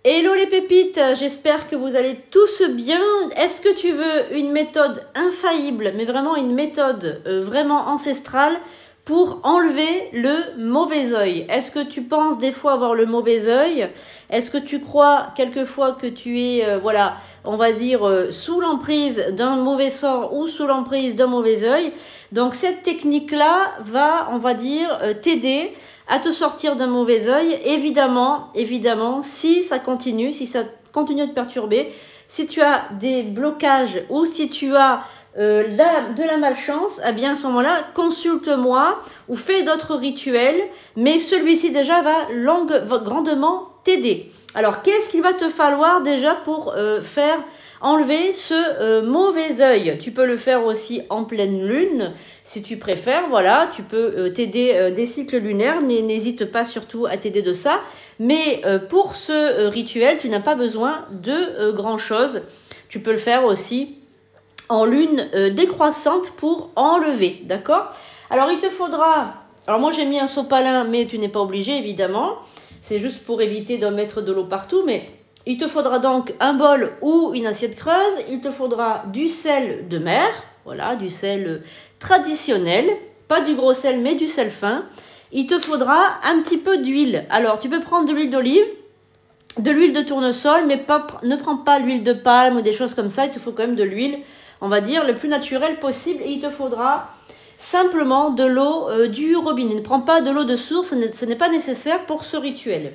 Hello les pépites, j'espère que vous allez tous bien. Est-ce que tu veux une méthode infaillible, mais vraiment une méthode vraiment ancestrale pour enlever le mauvais œil? Est-ce que tu penses des fois avoir le mauvais œil? Est-ce que tu crois quelquefois que tu es, voilà, on va dire, sous l'emprise d'un mauvais sort ou sous l'emprise d'un mauvais œil? Donc cette technique-là va, on va dire, t'aider à te sortir d'un mauvais œil. Évidemment, si ça continue de te perturber, si tu as des blocages ou si tu as de la malchance, eh bien à ce moment-là, consulte-moi ou fais d'autres rituels, mais celui-ci déjà va grandement t'aider. Alors, qu'est-ce qu'il va te falloir déjà pour faire enlever ce mauvais œil? Tu peux le faire aussi en pleine lune, si tu préfères, voilà, tu peux t'aider des cycles lunaires, n'hésite pas surtout à t'aider de ça, mais pour ce rituel, tu n'as pas besoin de grand-chose, tu peux le faire aussi en lune décroissante pour enlever, d'accord? Alors, il te faudra, alors moi j'ai mis un sopalin, mais tu n'es pas obligé évidemment, c'est juste pour éviter d'en mettre de l'eau partout, mais il te faudra donc un bol ou une assiette creuse, il te faudra du sel de mer, voilà, du sel traditionnel, pas du gros sel mais du sel fin. Il te faudra un petit peu d'huile. Alors tu peux prendre de l'huile d'olive, de l'huile de tournesol, mais ne prends pas l'huile de palme ou des choses comme ça, il te faut quand même de l'huile, on va dire, le plus naturel possible. Et il te faudra simplement de l'eau du robinet. Ne prends pas de l'eau de source, ce n'est pas nécessaire pour ce rituel.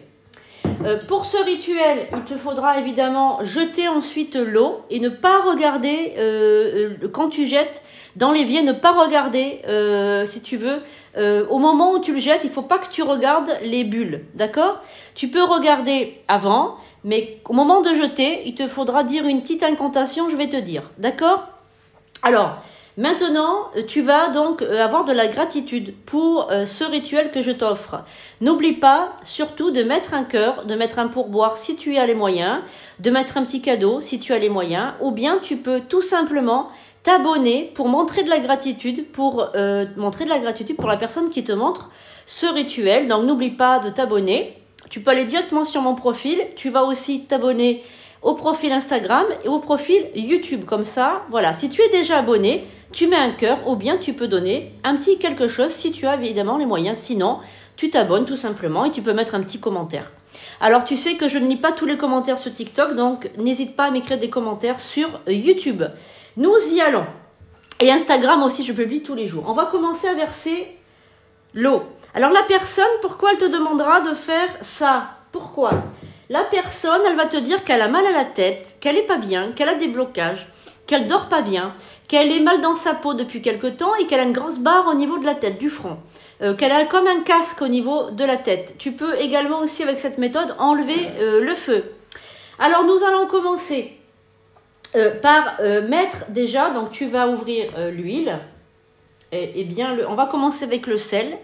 Pour ce rituel, il te faudra évidemment jeter ensuite l'eau et ne pas regarder, quand tu jettes dans l'évier, ne pas regarder, si tu veux, au moment où tu le jettes, il ne faut pas que tu regardes les bulles, d'accord? Tu peux regarder avant, mais au moment de jeter, il te faudra dire une petite incantation, je vais te dire, d'accord? Alors, maintenant, tu vas donc avoir de la gratitude pour ce rituel que je t'offre. N'oublie pas surtout de mettre un cœur, de mettre un pourboire si tu as les moyens, de mettre un petit cadeau si tu as les moyens, ou bien tu peux tout simplement t'abonner pour montrer de la gratitude, pour la personne qui te montre ce rituel. Donc n'oublie pas de t'abonner. Tu peux aller directement sur mon profil. Tu vas aussi t'abonner au profil Instagram et au profil YouTube. Comme ça, voilà, si tu es déjà abonné, tu mets un cœur ou bien tu peux donner un petit quelque chose si tu as évidemment les moyens. Sinon, tu t'abonnes tout simplement et tu peux mettre un petit commentaire. Alors, tu sais que je ne lis pas tous les commentaires sur TikTok, donc n'hésite pas à m'écrire des commentaires sur YouTube. Nous y allons. Et Instagram aussi, je publie tous les jours. On va commencer à verser l'eau. Alors, la personne, pourquoi elle te demandera de faire ça? Pourquoi? La personne, elle va te dire qu'elle a mal à la tête, qu'elle n'est pas bien, qu'elle a des blocages, qu'elle dort pas bien, qu'elle est mal dans sa peau depuis quelque temps et qu'elle a une grosse barre au niveau de la tête, du front. Qu'elle a comme un casque au niveau de la tête. Tu peux également aussi avec cette méthode enlever le feu. Alors nous allons commencer par mettre déjà, donc tu vas ouvrir l'huile. Et bien, on va commencer avec le sel.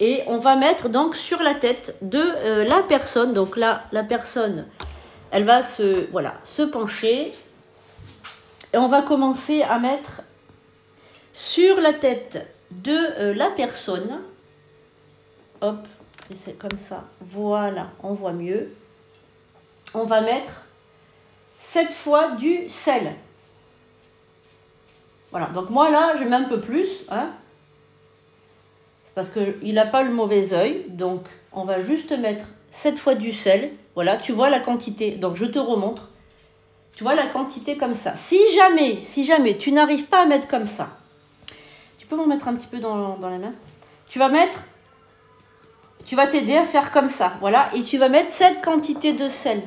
Et on va mettre donc sur la tête de la personne. Donc là, la personne, elle va se pencher. Et on va commencer à mettre sur la tête de la personne. Hop, et c'est comme ça. Voilà, on voit mieux. On va mettre cette fois du sel. Voilà, donc moi là, je mets un peu plus, hein. Parce qu'il n'a pas le mauvais œil, donc on va juste mettre cette fois du sel. Voilà, tu vois la quantité, donc je te remontre. Tu vois la quantité comme ça. Si jamais tu n'arrives pas à mettre comme ça, tu peux m'en mettre un petit peu dans la main. Tu vas t'aider à faire comme ça, voilà. Et tu vas mettre cette quantité de sel.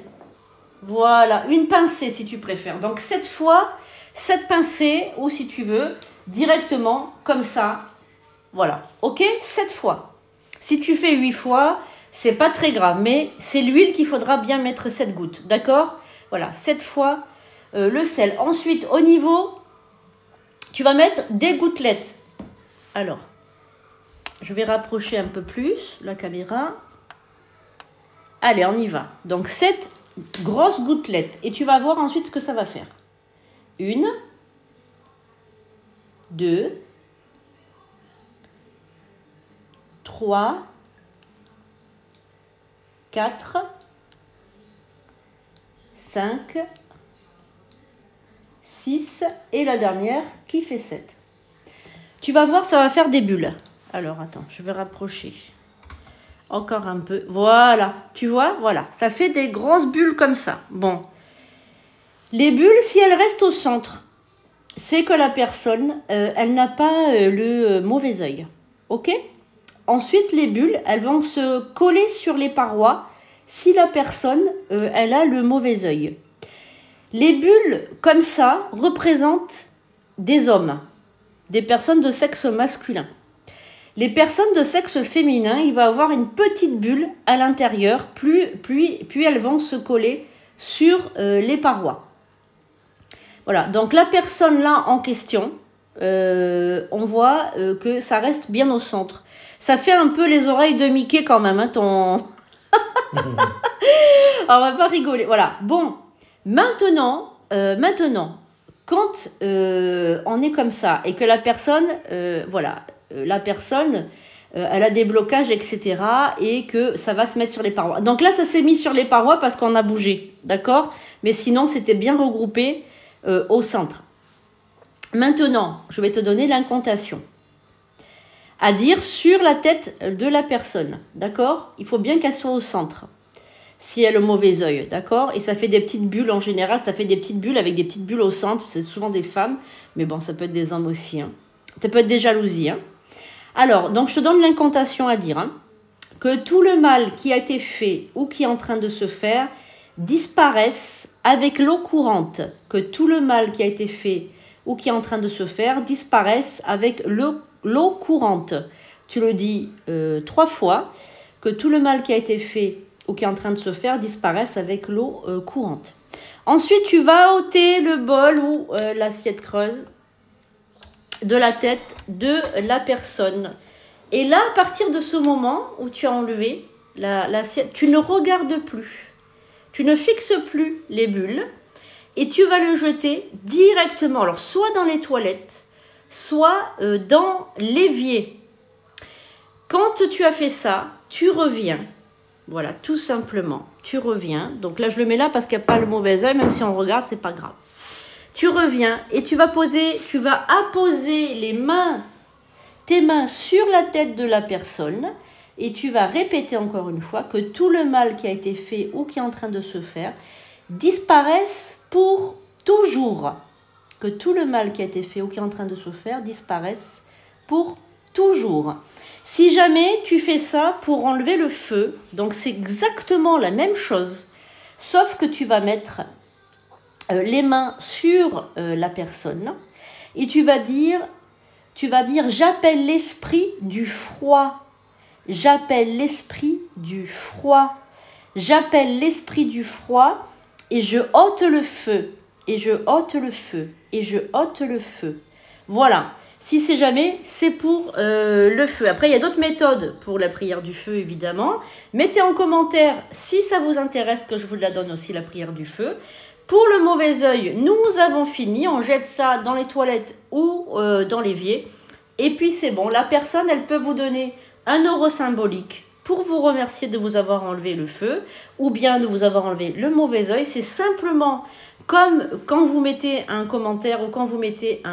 Voilà, une pincée si tu préfères. Donc cette pincée, ou si tu veux, directement comme ça. Voilà, ok, 7 fois. Si tu fais 8 fois, c'est pas très grave, mais c'est l'huile qu'il faudra bien mettre 7 gouttes, d'accord? Voilà, 7 fois le sel. Ensuite, au niveau, tu vas mettre des gouttelettes. Alors, je vais rapprocher un peu plus la caméra. Allez, on y va. Donc, 7 grosses gouttelettes. Et tu vas voir ensuite ce que ça va faire. 1, 2, 3, 4, 5, 6 et la dernière qui fait 7. Tu vas voir, ça va faire des bulles. Alors, attends, je vais rapprocher. Encore un peu. Voilà, tu vois, voilà. Ça fait des grosses bulles comme ça. Bon. Les bulles, si elles restent au centre, c'est que la personne, elle n'a pas le mauvais œil. Ok? Ensuite, les bulles, elles vont se coller sur les parois si la personne, elle a le mauvais œil. Les bulles, comme ça, représentent des hommes, des personnes de sexe masculin. Les personnes de sexe féminin, il va avoir une petite bulle à l'intérieur, puis elles vont se coller sur les parois. Voilà, donc la personne là en question, on voit que ça reste bien au centre. Ça fait un peu les oreilles de Mickey quand même, hein, ton... Alors, on va pas rigoler, voilà. Bon, maintenant, quand on est comme ça et que la personne, la personne, elle a des blocages, etc. et que ça va se mettre sur les parois. Donc là, ça s'est mis sur les parois parce qu'on a bougé, d'accord? Mais sinon, c'était bien regroupé au centre. Maintenant, je vais te donner l'incantation à dire sur la tête de la personne, d'accord? Il faut bien qu'elle soit au centre. Si elle a le mauvais œil, d'accord? Et ça fait des petites bulles, en général, ça fait des petites bulles avec des petites bulles au centre. C'est souvent des femmes, mais bon, ça peut être des hommes aussi. Hein. Ça peut être des jalousies. Hein. Alors, donc je te donne l'incantation à dire. Hein, que tout le mal qui a été fait ou qui est en train de se faire disparaisse avec l'eau courante. Que tout le mal qui a été fait ou qui est en train de se faire disparaisse avec l'eau courante. Tu le dis 3 fois. Que tout le mal qui a été fait ou qui est en train de se faire disparaisse avec l'eau courante. Ensuite, tu vas ôter le bol ou l'assiette creuse de la tête de la personne. Et là, à partir de ce moment où tu as enlevé l'assiette, tu ne regardes plus. Tu ne fixes plus les bulles et tu vas le jeter directement. Alors, soit dans les toilettes, soit dans l'évier. Quand tu as fait ça, tu reviens. Voilà, tout simplement. Tu reviens. Donc là, je le mets là parce qu'il n'y a pas le mauvais œil. Même si on regarde, c'est pas grave. Tu reviens et tu vas apposer tes mains sur la tête de la personne. Et tu vas répéter encore une fois que tout le mal qui a été fait ou qui est en train de se faire disparaisse pour toujours. Que tout le mal qui a été fait ou qui est en train de se faire disparaisse pour toujours. Si jamais tu fais ça pour enlever le feu, donc c'est exactement la même chose, sauf que tu vas mettre les mains sur la personne et tu vas dire j'appelle l'esprit du froid, j'appelle l'esprit du froid, j'appelle l'esprit du froid et je ôte le feu, et je ôte le feu, et je ôte le feu. Voilà. Si c'est jamais, c'est pour le feu. Après, il y a d'autres méthodes pour la prière du feu, évidemment. Mettez en commentaire si ça vous intéresse que je vous la donne aussi, la prière du feu. Pour le mauvais œil, nous avons fini. On jette ça dans les toilettes ou dans l'évier. Et puis, c'est bon. La personne, elle peut vous donner un euro symbolique pour vous remercier de vous avoir enlevé le feu ou bien de vous avoir enlevé le mauvais œil. C'est simplement comme quand vous mettez un commentaire ou quand vous mettez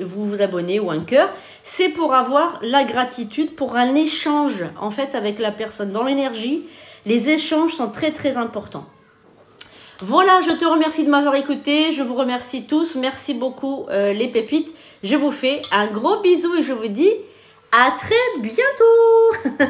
vous vous abonnez ou un cœur, c'est pour avoir la gratitude, pour un échange en fait avec la personne. Dans l'énergie, les échanges sont très très importants. Voilà, je te remercie de m'avoir écouté, je vous remercie tous, merci beaucoup les pépites. Je vous fais un gros bisou et je vous dis à très bientôt.